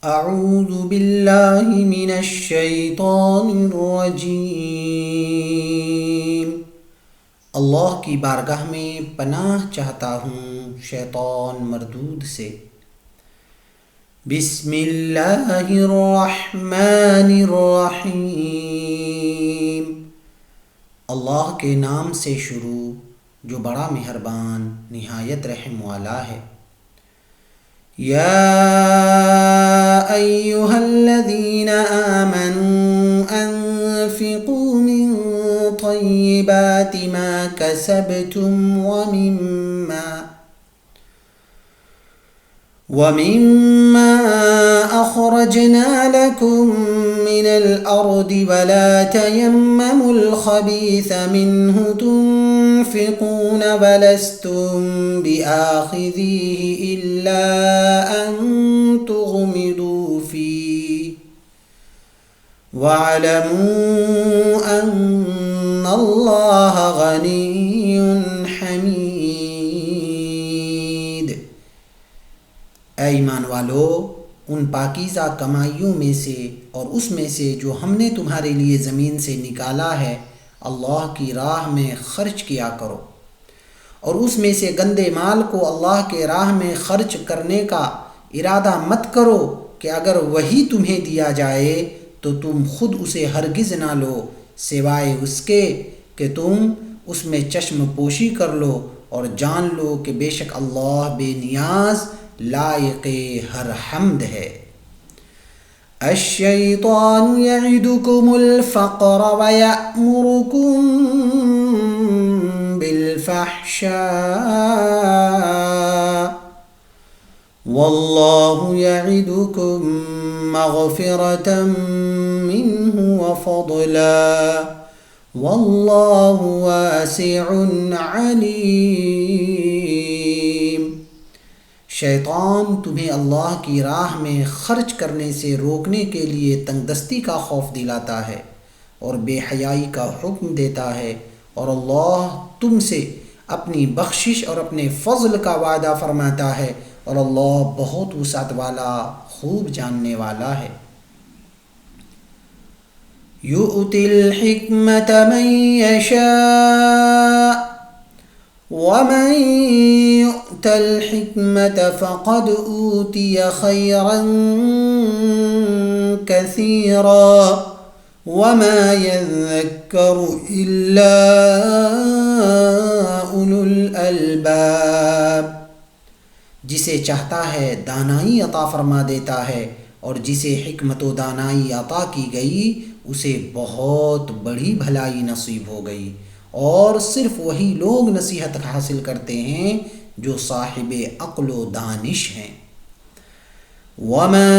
اعوذ باللہ من الشیطان الرجیم۔ اللہ کی بارگاہ میں پناہ چاہتا ہوں شیطان مردود سے۔ بسم اللہ الرحمن الرحیم۔ اللہ کے نام سے شروع جو بڑا مہربان نہایت رحم والا ہے۔ یا ایہا الذین آمنوا انفقوا من طیبات ما کسبتم ومما اخرجنا لكم من الارض ولا تيمموا الخبيث منه تنفقون ولستم بآخذيه إلا أن تغمضوا فيه واعلموا أن الله غني حميد۔ اے ایمان والو، ان پاکیزہ کمائیوں میں سے اور اس میں سے جو ہم نے تمہارے لیے زمین سے نکالا ہے اللہ کی راہ میں خرچ کیا کرو، اور اس میں سے گندے مال کو اللہ کے راہ میں خرچ کرنے کا ارادہ مت کرو کہ اگر وہی تمہیں دیا جائے تو تم خود اسے ہرگز نہ لو، سوائے اس کے کہ تم اس میں چشم پوشی کر لو اور جان لو کہ بے شک اللہ بے نیاز لائق ہر حمد ہے۔ الشیطان یعدکم الفقر ویأمرکم بالفحشاء واللہ یعدکم مغفرة منہ وفضلا واللہ واسع علیم۔ شیطان تمہیں اللہ کی راہ میں خرچ کرنے سے روکنے کے لیے تنگ دستی کا خوف دلاتا ہے اور بے حیائی کا حکم دیتا ہے، اور اللہ تم سے اپنی بخشش اور اپنے فضل کا وعدہ فرماتا ہے، اور اللہ بہت وسعت والا خوب جاننے والا ہے۔ یؤتی الحکمت من یشاء ومن یؤت الحکمت فقد اوتی خیرا کثیرا وما یذکر الا اولو الالباب۔ جسے چاہتا ہے دانائی عطا فرما دیتا ہے، اور جسے حکمت و دانائی عطا کی گئی اسے بہت بڑی بھلائی نصیب ہو گئی، اور صرف وہی لوگ نصیحت حاصل کرتے ہیں جو صاحب عقل و دانش ہیں۔ وما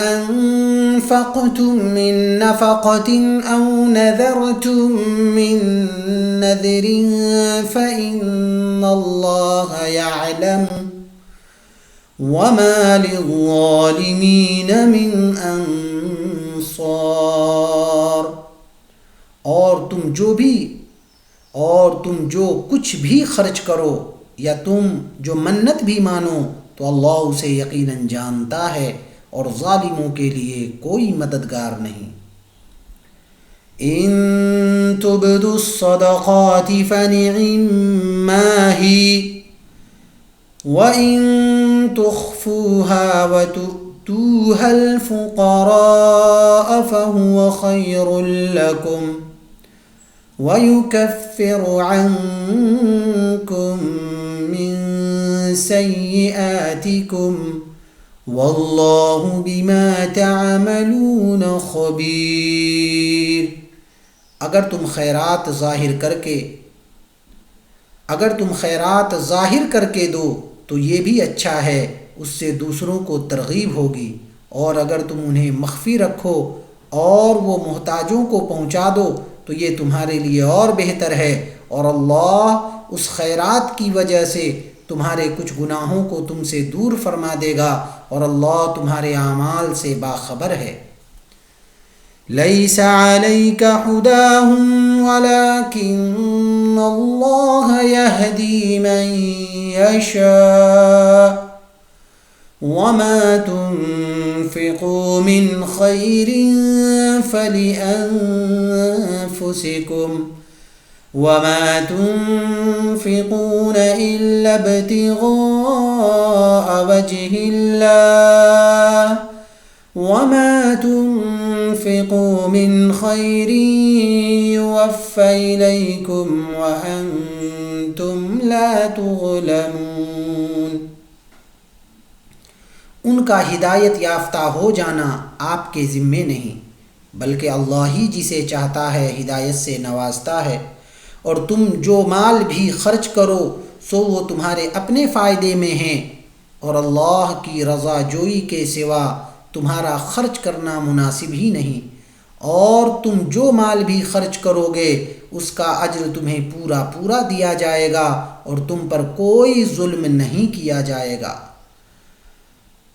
انفقتم من نفقة او نذرتم من نذر فإن الله يعلم وما للظالمین من انصار۔ اور تم جو کچھ بھی خرچ کرو یا تم جو منت بھی مانو تو اللہ اسے یقیناً جانتا ہے، اور ظالموں کے لیے کوئی مددگار نہیں۔ ان تبدوا الصدقات فنعما هی وَإِن تُخْفُوهَا وَتُؤْتُوهَا الْفُقَرَاءَ فَهُوَ خَيْرٌ لَكُمْ وَيُكَفِّرُ عَنكُم مِّن سَيِّئَاتِكُمْ وَاللَّهُ بِمَا تَعْمَلُونَ خَبِيرٌ۔ اگر تم خیرات ظاہر کر کے دو تو یہ بھی اچھا ہے، اس سے دوسروں کو ترغیب ہوگی، اور اگر تم انہیں مخفی رکھو اور وہ محتاجوں کو پہنچا دو تو یہ تمہارے لیے اور بہتر ہے، اور اللہ اس خیرات کی وجہ سے تمہارے کچھ گناہوں کو تم سے دور فرما دے گا، اور اللہ تمہارے اعمال سے باخبر ہے۔ ليس عليك هداهم ولكن الله يهدي من يشاء وما تنفقوا من خير فلأنفسكم وما تنفقون إلا ابتغاء وجه الله وما تنفقوا من خير يوفى إليكم وأنتم لا تظلمون۔ ان کا ہدایت یافتہ ہو جانا آپ کے ذمے نہیں، بلکہ اللہ ہی جسے چاہتا ہے ہدایت سے نوازتا ہے، اور تم جو مال بھی خرچ کرو سو وہ تمہارے اپنے فائدے میں ہیں، اور اللہ کی رضا جوئی کے سوا تمہارا خرچ کرنا مناسب ہی نہیں، اور تم جو مال بھی خرچ کرو گے اس کا اجر تمہیں پورا پورا دیا جائے گا، اور تم پر کوئی ظلم نہیں کیا جائے گا۔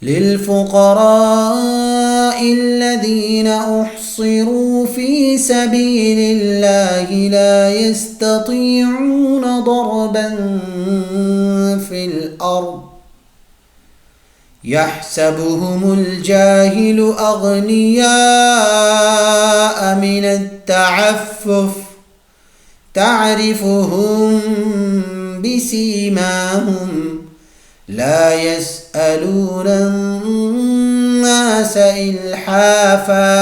للفقراء الذين احصروا في سبيل الله لا يستطيعون ضربا في الأرض يحسبهم الجاهل أغنياء من التعفف تعرفهم بسيماهم لا يسألون الناس إلحافا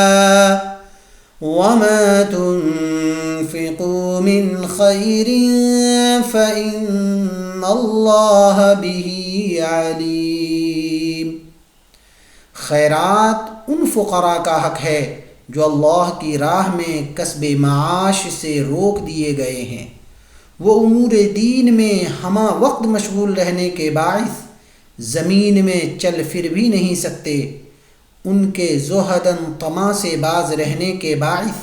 وما تنفقوا من خير فإن الله به عليم۔ خیرات ان فقراء کا حق ہے جو اللہ کی راہ میں کسب معاش سے روک دیے گئے ہیں، وہ امور دین میں ہمہ وقت مشغول رہنے کے باعث زمین میں چل پھر بھی نہیں سکتے، ان کے زہداً طمع سے باز رہنے کے باعث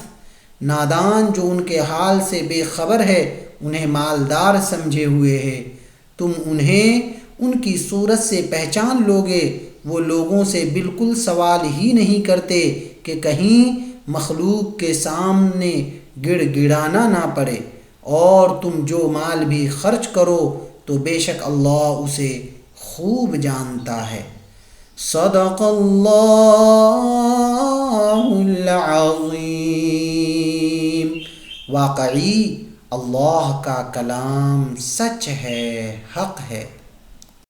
نادان جو ان کے حال سے بے خبر ہے انہیں مالدار سمجھے ہوئے ہے۔ تم انہیں ان کی صورت سے پہچان لوگے، وہ لوگوں سے بالکل سوال ہی نہیں کرتے کہ کہیں مخلوق کے سامنے گڑ گڑانا نہ پڑے، اور تم جو مال بھی خرچ کرو تو بے شک اللہ اسے خوب جانتا ہے۔ صدق اللہ العظیم۔ واقعی اللہ کا کلام سچ ہے، حق ہے۔